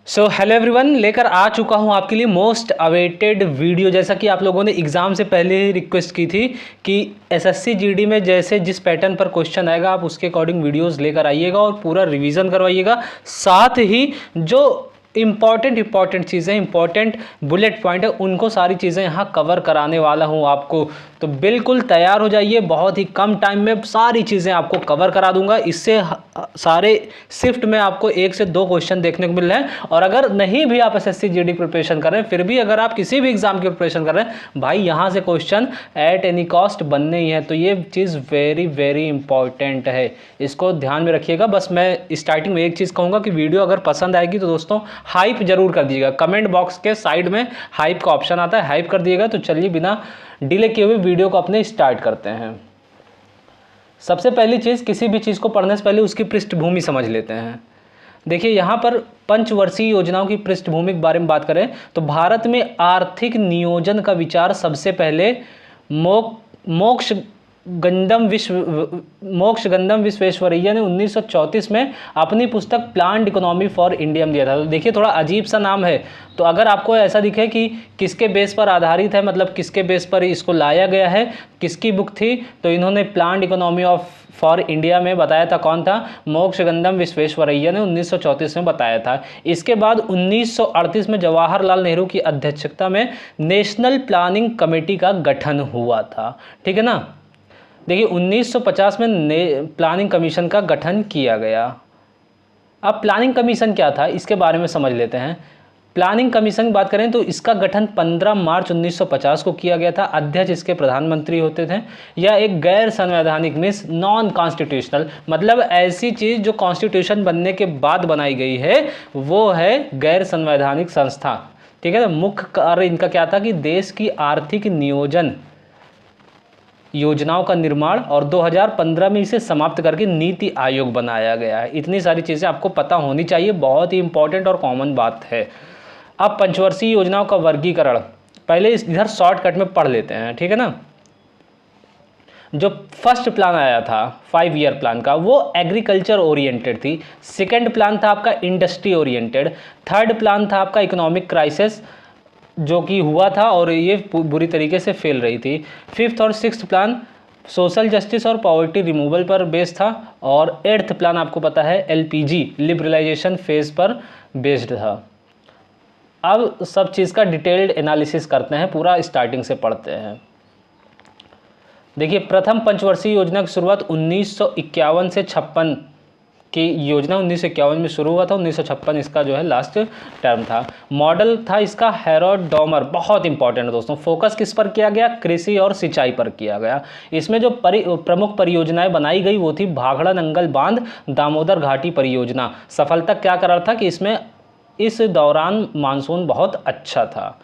So hello everyone, लेकर आ चुका हूं आपके लिए मोस्ट अवेटेड वीडियो। जैसा कि आप लोगों ने एग्ज़ाम से पहले ही रिक्वेस्ट की थी कि एसएससी जीडी में जैसे जिस पैटर्न पर क्वेश्चन आएगा आप उसके अकॉर्डिंग वीडियोस लेकर आइएगा और पूरा रिवीजन करवाइएगा। साथ ही जो इंपॉर्टेंट चीज़ें, इंपॉर्टेंट बुलेट पॉइंट है, उनको सारी चीज़ें यहाँ कवर कराने वाला हूँ आपको। तो बिल्कुल तैयार हो जाइए, बहुत ही कम टाइम में सारी चीज़ें आपको कवर करा दूंगा। इससे सारे शिफ्ट में आपको 1 से 2 क्वेश्चन देखने को मिल रहे हैं। और अगर नहीं भी आप एसएससी जीडी प्रिपरेशन कर रहे हैं, फिर भी अगर आप किसी भी एग्जाम की प्रिपरेशन कर रहे हैं, भाई यहाँ से क्वेश्चन एट एनी कॉस्ट बनने ही है। तो ये चीज़ वेरी वेरी इंपॉर्टेंट है, इसको ध्यान में रखिएगा। बस मैं स्टार्टिंग में एक चीज़ कहूँगा कि वीडियो अगर पसंद आएगी तो दोस्तों हाइप जरूर कर दीजिएगा। कमेंट बॉक्स के साइड में हाइप का ऑप्शन आता है, हाइप कर दिएगा। तो चलिए बिना डिले किए हुए वीडियो को अपने स्टार्ट करते हैं। सबसे पहली चीज़, किसी भी चीज़ को पढ़ने से पहले उसकी पृष्ठभूमि समझ लेते हैं। देखिए यहाँ पर पंचवर्षीय योजनाओं की पृष्ठभूमि के बारे में बात करें तो भारत में आर्थिक नियोजन का विचार सबसे पहले मोक्ष गंडम विश्वेश्वरैया ने 1934 में अपनी पुस्तक प्लान्ड इकोनॉमी फॉर इंडिया में दिया था। तो देखिए थोड़ा अजीब सा नाम है, तो अगर आपको ऐसा दिखे कि किसके बेस पर आधारित है, मतलब किसके बेस पर इसको लाया गया है, किसकी बुक थी, तो इन्होंने प्लान्ड इकोनॉमी फॉर इंडिया में बताया था। कौन था? मोक्ष गंडम विश्वेश्वरैया ने 1934 में बताया था। इसके बाद 1938 में जवाहरलाल नेहरू की अध्यक्षता में नेशनल प्लानिंग कमेटी का गठन हुआ था। ठीक है ना। देखिए 1950 में प्लानिंग कमीशन का गठन किया गया। अब प्लानिंग कमीशन क्या था इसके बारे में समझ लेते हैं। प्लानिंग कमीशन की बात करें तो इसका गठन 15 मार्च 1950 को किया गया था। अध्यक्ष इसके प्रधानमंत्री होते थे। यह एक गैर संवैधानिक मीन्स नॉन कॉन्स्टिट्यूशनल, मतलब ऐसी चीज़ जो कॉन्स्टिट्यूशन बनने के बाद बनाई गई है वो है गैर संवैधानिक संस्था। ठीक है ना। मुख्य कार्य इनका क्या था कि देश की आर्थिक नियोजन योजनाओं का निर्माण, और 2015 में इसे समाप्त करके नीति आयोग बनाया गया है। इतनी सारी चीज़ें आपको पता होनी चाहिए, बहुत ही इंपॉर्टेंट और कॉमन बात है। अब पंचवर्षीय योजनाओं का वर्गीकरण पहले इधर शॉर्टकट में पढ़ लेते हैं। ठीक है ना। जो फर्स्ट प्लान आया था 5 ईयर प्लान का, वो एग्रीकल्चर ओरिएंटेड थी। सेकेंड प्लान था आपका इंडस्ट्री ओरिएंटेड। थर्ड प्लान था आपका इकोनॉमिक क्राइसिस जो कि हुआ था और ये बुरी तरीके से फेल रही थी। 5th और 6th प्लान सोशल जस्टिस और पॉवर्टी रिमूवल पर बेस्ड था। और 8th प्लान आपको पता है एलपीजी लिबरलाइजेशन फेज पर बेस्ड था। अब सब चीज़ का डिटेल्ड एनालिसिस करते हैं, पूरा स्टार्टिंग से पढ़ते हैं। देखिए प्रथम पंचवर्षीय योजना की शुरुआत 1951 से 56 की योजना 1951 में शुरू हुआ था। 1956 इसका जो है लास्ट टर्म था। मॉडल था इसका हैरोल्ड डॉमर। बहुत इंपॉर्टेंट है दोस्तों। फोकस किस पर किया गया? कृषि और सिंचाई पर किया गया। इसमें जो प्रमुख परियोजनाएं बनाई गई वो थी भाखड़ा नंगल बांध, दामोदर घाटी परियोजना। सफलता क्या कर रहा था कि इसमें इस दौरान मानसून बहुत अच्छा था।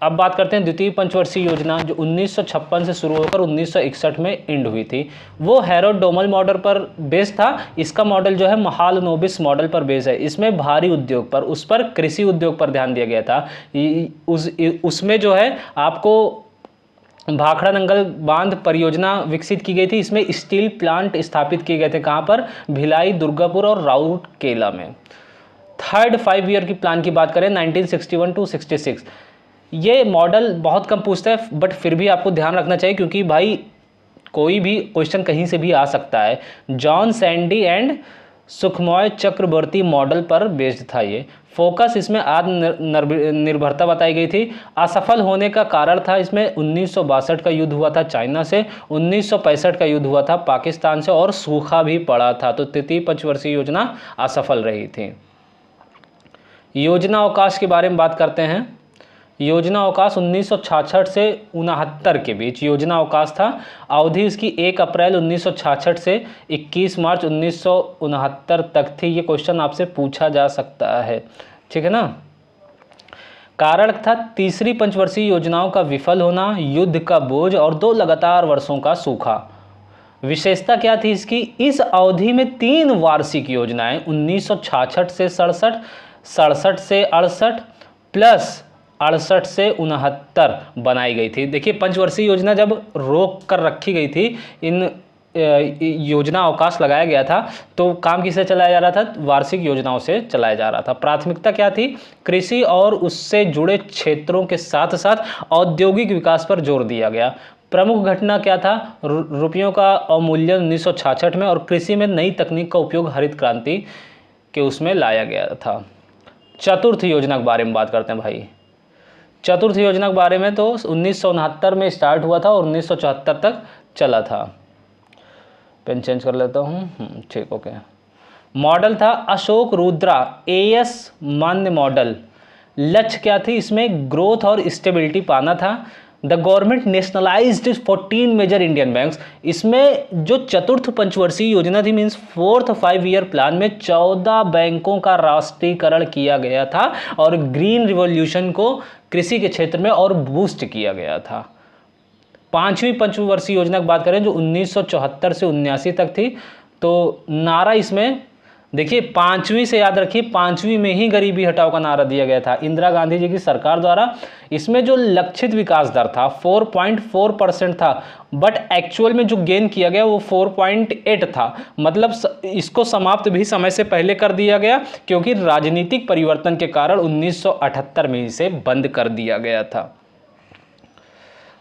अब बात करते हैं द्वितीय पंचवर्षीय योजना जो 1956 से शुरू होकर 1961 में एंड हुई थी। वो हैरोल्ड डोमल मॉडल पर बेस्ड था। इसका मॉडल जो है महालनोबिस मॉडल पर बेस्ड है। इसमें भारी उद्योग पर, उस पर कृषि उद्योग पर ध्यान दिया गया था। उसमें जो है आपको भाखड़ा नंगल बांध परियोजना विकसित की गई थी। इसमें स्टील प्लांट स्थापित किए गए थे। कहाँ पर? भिलाई, दुर्गापुर और राउरकेला में। थर्ड 5 ईयर की प्लान की बात करें 1961 टू 66। ये मॉडल बहुत कम पूछता है बट फिर भी आपको ध्यान रखना चाहिए क्योंकि भाई कोई भी क्वेश्चन कहीं से भी आ सकता है। जॉन सैंडी एंड सुखमय चक्रवर्ती मॉडल पर बेस्ड था ये। फोकस इसमें आत्मनिर्भरता बताई गई थी। असफल होने का कारण था इसमें 1962 का युद्ध हुआ था चाइना से, 1965 का युद्ध हुआ था पाकिस्तान से और सूखा भी पड़ा था। तो तृतीय पंचवर्षीय योजना असफल रही थी। योजना अवकाश के बारे में बात करते हैं। योजना अवकाश 1966 से 69 के बीच योजना अवकाश था। अवधि इसकी 1 अप्रैल 1966 से 21 मार्च 1969 तक थी। ये क्वेश्चन आपसे पूछा जा सकता है। ठीक है ना। कारण था तीसरी पंचवर्षीय योजनाओं का विफल होना, युद्ध का बोझ और 2 लगातार वर्षों का सूखा। विशेषता क्या थी इसकी? इस अवधि में 3 वार्षिक योजनाएं 1966 से 67, 67 से 68 प्लस 68 से 69 बनाई गई थी। देखिए पंचवर्षीय योजना जब रोक कर रखी गई थी इन योजना अवकाश लगाया गया था, तो काम किससे चलाया जा रहा था? वार्षिक योजनाओं से चलाया जा रहा था। प्राथमिकता क्या थी? कृषि और उससे जुड़े क्षेत्रों के साथ साथ औद्योगिक विकास पर जोर दिया गया। प्रमुख घटना क्या था? रुपयों का अवमूल्यन 1966 में, और कृषि में नई तकनीक का उपयोग हरित क्रांति के उसमें लाया गया था। चतुर्थ योजना के बारे में बात करते हैं भाई। चतुर्थ योजना के बारे में तो 1969 में स्टार्ट हुआ था और 1974 तक चला था। पेन चेंज कर लेता हूँ, ठीक, ओके। मॉडल था अशोक रुद्रा AS मान्य मॉडल। लक्ष्य क्या थी इसमें? ग्रोथ और स्टेबिलिटी पाना था। The government nationalised 14 major Indian banks. इसमें जो चतुर्थ पंचवर्षीय योजना थी, मीन्स 4th 5 ईयर प्लान में 14 बैंकों का राष्ट्रीयकरण किया गया था और ग्रीन रिवॉल्यूशन को कृषि के क्षेत्र में और बूस्ट किया गया था। 5वीं पंचवर्षीय योजना की बात करें जो 1974 से 1979 तक थी, तो नारा इसमें देखिए, 5वीं से याद रखिए, 5वीं में ही गरीबी हटाओ का नारा दिया गया था इंदिरा गांधी जी की सरकार द्वारा। इसमें जो लक्षित विकास दर था 4.4% था, बट एक्चुअल में जो गेन किया गया वो 4.8 था। मतलब इसको समाप्त भी समय से पहले कर दिया गया, क्योंकि राजनीतिक परिवर्तन के कारण 1978 में इसे बंद कर दिया गया था।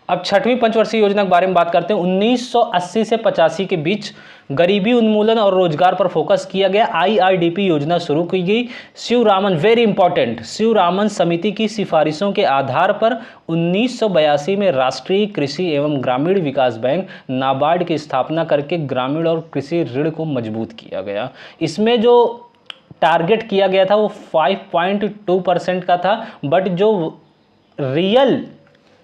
अब 6वीं पंचवर्षीय योजना के बारे में बात करते हैं। 1980 से 85 के बीच गरीबी उन्मूलन और रोजगार पर फोकस किया गया। IRDP योजना शुरू की गई। शिवरामन, वेरी इंपॉर्टेंट, शिवरामन समिति की सिफारिशों के आधार पर 1982 में राष्ट्रीय कृषि एवं ग्रामीण विकास बैंक नाबार्ड की स्थापना करके ग्रामीण और कृषि ऋण को मजबूत किया गया। इसमें जो टारगेट किया गया था वो 5.2% का था, बट जो रियल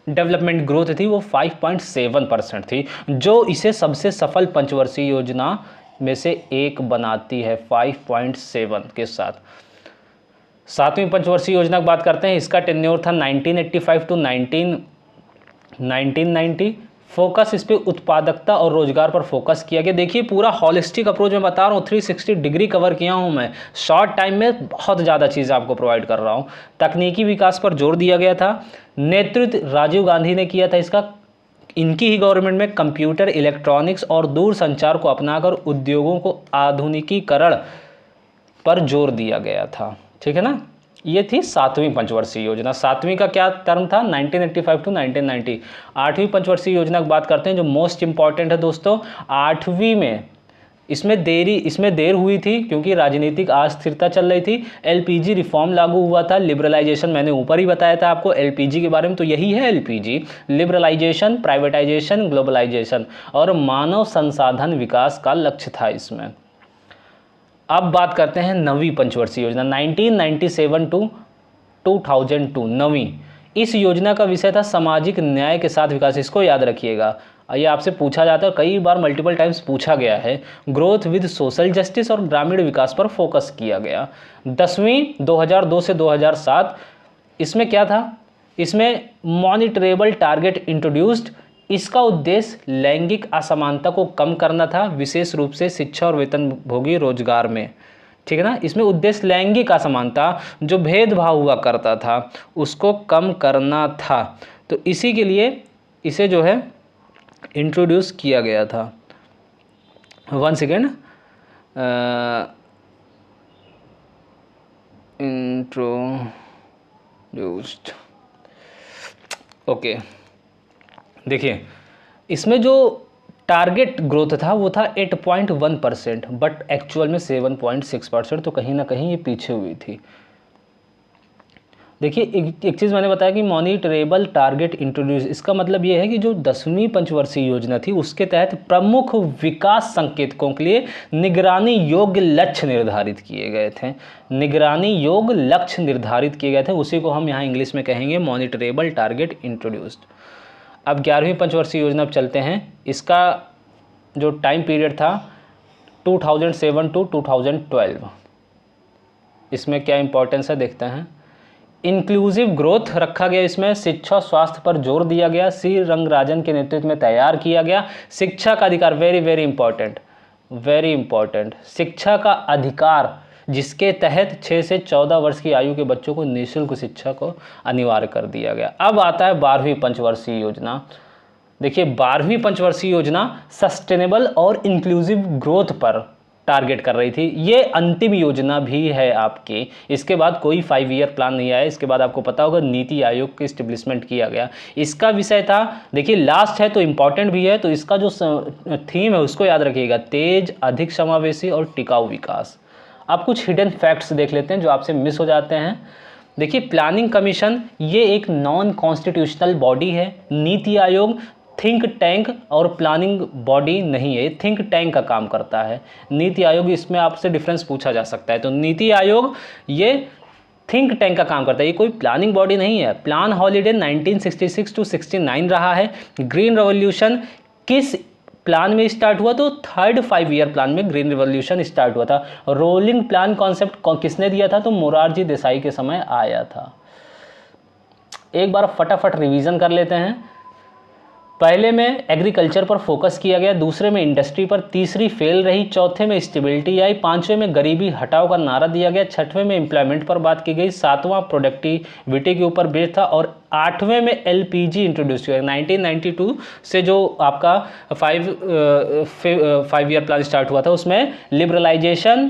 डेवलपमेंट ग्रोथ थी वो 5.7% थी, जो इसे सबसे सफल पंचवर्षीय योजना में से एक बनाती है 5.7 के साथ। 7वीं पंचवर्षीय योजना की बात करते हैं। इसका टेन्योर था 1985 टू 1990। फोकस इस पे उत्पादकता और रोजगार पर फोकस किया गया। देखिए, पूरा हॉलिस्टिक अप्रोच में बता रहा हूँ, 360 डिग्री कवर किया हूँ मैं। शॉर्ट टाइम में बहुत ज़्यादा चीज़ आपको प्रोवाइड कर रहा हूँ। तकनीकी विकास पर जोर दिया गया था। नेतृत्व राजीव गांधी ने किया था इसका। इनकी ही गवर्नमेंट में कंप्यूटर, इलेक्ट्रॉनिक्स और दूरसंचार को अपनाकर उद्योगों को आधुनिकीकरण पर जोर दिया गया था। ठीक है ना, ये थी 7वीं पंचवर्षीय योजना। 7वीं का क्या टर्म था? 1985 टू 1990। 8वीं पंचवर्षीय योजना की बात करते हैं जो मोस्ट इंपॉर्टेंट है दोस्तों। 8वीं में इसमें देर हुई थी क्योंकि राजनीतिक अस्थिरता चल रही थी। LPG रिफॉर्म लागू हुआ था। लिबरलाइजेशन मैंने ऊपर ही बताया था आपको LPG के बारे में, तो यही है LPG, लिबरलाइजेशन, प्राइवेटाइजेशन, ग्लोबलाइजेशन और मानव संसाधन विकास का लक्ष्य था इसमें। अब बात करते हैं 9वीं पंचवर्षीय योजना 1997 टू 2002। 9वीं, इस योजना का विषय था सामाजिक न्याय के साथ विकास। इसको याद रखिएगा, ये आपसे पूछा जाता है, कई बार मल्टीपल टाइम्स पूछा गया है। ग्रोथ विद सोशल जस्टिस और ग्रामीण विकास पर फोकस किया गया। 10वीं 2002 से 2007, इसमें क्या था? इसमें मॉनिटरेबल टारगेट इंट्रोड्यूस्ड। इसका उद्देश्य लैंगिक असमानता को कम करना था, विशेष रूप से शिक्षा और वेतनभोगी रोजगार में। ठीक है ना, इसमें उद्देश्य लैंगिक असमानता, जो भेदभाव हुआ करता था, उसको कम करना था। तो इसी के लिए इसे जो है इंट्रोड्यूस किया गया था। One second, introduced, okay. देखिए, इसमें जो टारगेट ग्रोथ था वो था 8.1%, बट एक्चुअल में 7.6%, तो कहीं ना कहीं ये पीछे हुई थी। देखिए, एक चीज़ मैंने बताया कि मॉनिटरेबल टारगेट इंट्रोड्यूस, इसका मतलब ये है कि जो 10वीं पंचवर्षीय योजना थी उसके तहत प्रमुख विकास संकेतकों के लिए निगरानी योग्य लक्ष्य निर्धारित किए गए थे। निगरानी योग्य लक्ष्य निर्धारित किए गए थे, उसी को हम यहाँ इंग्लिश में कहेंगे मॉनिटरेबल टारगेट इंट्रोड्यूस्ड। अब 11वीं पंचवर्षीय योजना पर चलते हैं। इसका जो टाइम पीरियड था 2007 टू 2012। इसमें क्या इंपॉर्टेंस है देखते हैं। इंक्लूसिव ग्रोथ रखा गया, इसमें शिक्षा स्वास्थ्य पर जोर दिया गया। सी रंगराजन के नेतृत्व में तैयार किया गया। शिक्षा का अधिकार, very very important, very important, शिक्षा का अधिकार, जिसके तहत 6 से 14 वर्ष की आयु के बच्चों को निःशुल्क शिक्षा को अनिवार्य कर दिया गया। अब आता है 12वीं पंचवर्षीय योजना। देखिए 12वीं पंचवर्षीय योजना सस्टेनेबल और इंक्लूसिव ग्रोथ पर टारगेट कर रही थी। ये अंतिम योजना भी है आपकी, इसके बाद कोई 5 ईयर प्लान नहीं आया। इसके बाद आपको पता होगा नीति आयोग का इस्टेब्लिशमेंट किया गया। इसका विषय था, देखिए लास्ट है तो इम्पॉर्टेंट भी है, तो इसका जो थीम है उसको याद रखिएगा, तेज, अधिक समावेशी और टिकाऊ विकास। अब कुछ हिडन फैक्ट्स देख लेते हैं जो आपसे मिस हो जाते हैं। देखिए प्लानिंग कमीशन ये एक नॉन कॉन्स्टिट्यूशनल बॉडी है। नीति आयोग थिंक टैंक और प्लानिंग बॉडी नहीं है, ये थिंक टैंक का काम करता है। नीति आयोग, इसमें आपसे डिफरेंस पूछा जा सकता है। तो नीति आयोग ये थिंक टैंक का काम करता है, ये कोई प्लानिंग बॉडी नहीं है। प्लान हॉलीडे 1966 to 69 रहा है। ग्रीन रेवोल्यूशन किस प्लान में स्टार्ट हुआ? तो थर्ड 5 ईयर प्लान में ग्रीन रिवॉल्यूशन स्टार्ट हुआ था। रोलिंग प्लान कॉन्सेप्ट किसने दिया था? तो मोरारजी देसाई के समय आया था। एक बार फटाफट रिवीजन कर लेते हैं। पहले में एग्रीकल्चर पर फोकस किया गया, दूसरे में इंडस्ट्री पर, तीसरी फेल रही, चौथे में स्टेबिलिटी आई, पांचवें में गरीबी हटाओ का नारा दिया गया, छठवें में एम्प्लॉयमेंट पर बात की गई, सातवां प्रोडक्टिविटी के ऊपर बेस्ड था और आठवें में एलपीजी इंट्रोड्यूस किया। 1992 से जो आपका 5 ईयर प्लान स्टार्ट हुआ था उसमें लिबरलाइजेशन,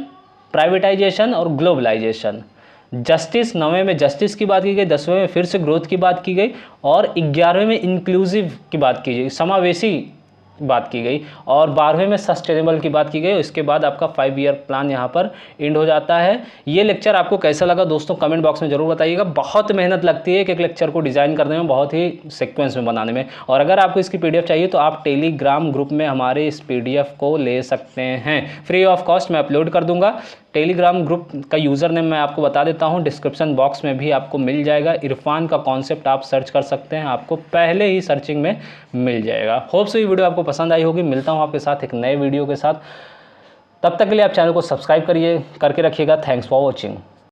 प्राइवेटाइजेशन और ग्लोबलाइजेशन। जस्टिस, 9वें में जस्टिस की बात की गई, 10वें में फिर से ग्रोथ की बात की गई और 11वें में इंक्लूसिव की बात की गई, समावेशी बात की गई और 12वें में सस्टेनेबल की बात की गई। इसके बाद आपका 5 ईयर प्लान यहाँ पर एंड हो जाता है। ये लेक्चर आपको कैसा लगा दोस्तों कमेंट बॉक्स में ज़रूर बताइएगा। बहुत मेहनत लगती है एक लेक्चर को डिज़ाइन करने में, बहुत ही सीक्वेंस में बनाने में। और अगर आपको इसकी PDF चाहिए तो आप टेलीग्राम ग्रुप में हमारे इस PDF को ले सकते हैं, फ्री ऑफ कॉस्ट मैं अपलोड कर दूँगा। टेलीग्राम ग्रुप का यूज़र नेम मैं आपको बता देता हूँ, डिस्क्रिप्शन बॉक्स में भी आपको मिल जाएगा। इरफान का कॉन्सेप्ट आप सर्च कर सकते हैं, आपको पहले ही सर्चिंग में मिल जाएगा। होप सो ये वीडियो आपको पसंद आई होगी। मिलता हूँ आपके साथ एक नए वीडियो के साथ, तब तक के लिए आप चैनल को सब्सक्राइब करके रखिएगा। Thanks for watching.